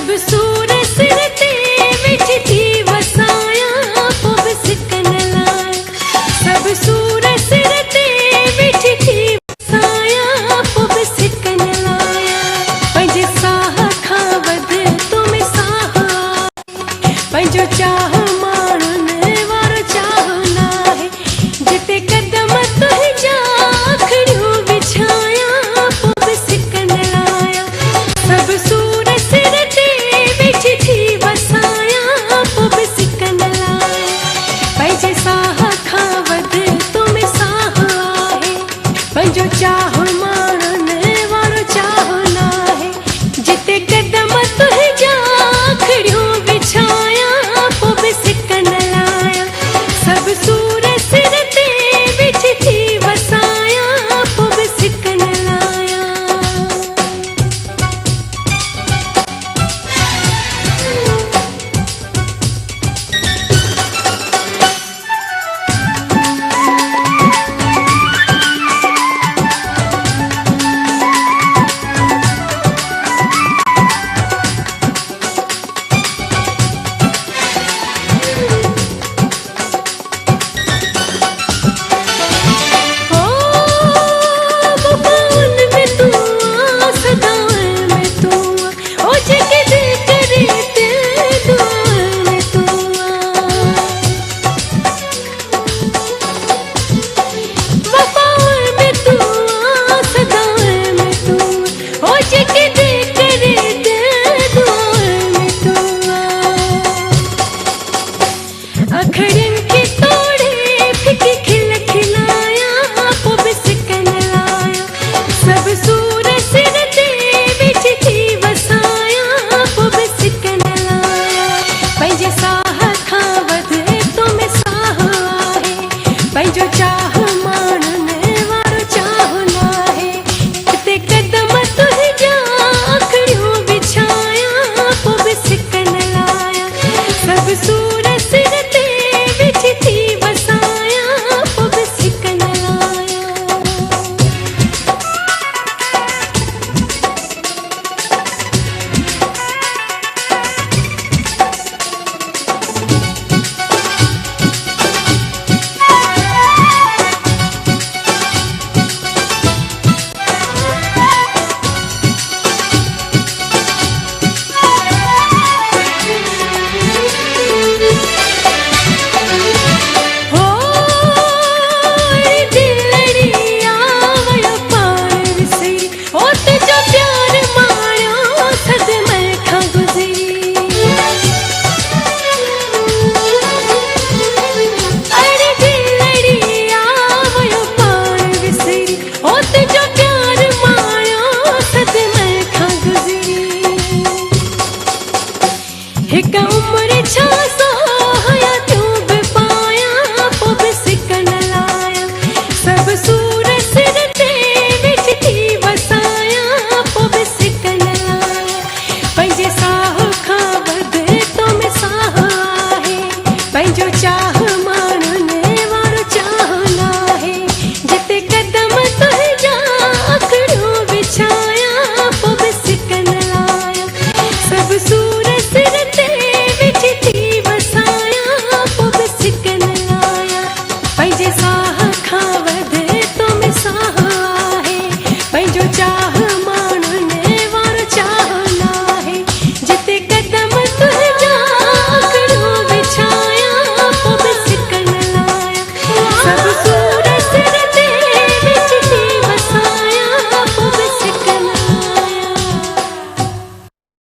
सब सूर सिर ते विछती वसाया पोइ बि सिक न लाया। सब सूर सिर ते विछती वसाया पोइ बि सिक न लाया। पंहिंजे साह खां वधि तुम साह पंहिंजो चाह माण्हुनि वारो चाह न आहे। जिते कदम तुंहिंजा आखिड़ियूं विछाया पोइ बि सिक न लाया। सब सूर सिर ते विछती वसाया पोइ बि सिक न लाया। पंहिंजे साह खां वधि तुम साह आहे। पंहिंजो चाह माण्हुनि वारो चाह न आहे। जिते कदम तुंहिंजा आखिड़ियूं विछाया पोइ बि सिक न लाया। सब सूर सिर ते विछती वसाया पोइ बि सिक न लाया। अखड़ियुनि खे तोड़े फिकी खिल खिलाया पोइ बि सिक न लाया। सब सूर सिर ते विछती वसाया पोइ बि सिक न लाया। पंहिंजे साह खां वधि तुम साह आहे। पंहिंजो चाह माण्हुनि वारो चाह न आहे। जिते कदम तुंहिंजा आखिड़ियूं विछाया पोइ बि सिक न लाया। सब सूर सिर ते विछती वसाया पोइ बि सिक न लाया। हिक उम्र छा सौ हयातियूं बि पाया पोइ बि सिक न लाया। सब सूर सिर ते विछती वसाया पोइ बि सिक न लाया। पंहिंजे साह खां वधि तुम साह आहे। पंहिंजो चाह माण्हुनि वारो चाह न आहे। जिते कदम तुंहिंजा आखिड़ियूं विछाया पोइ बि सिक न लाया। सब सूर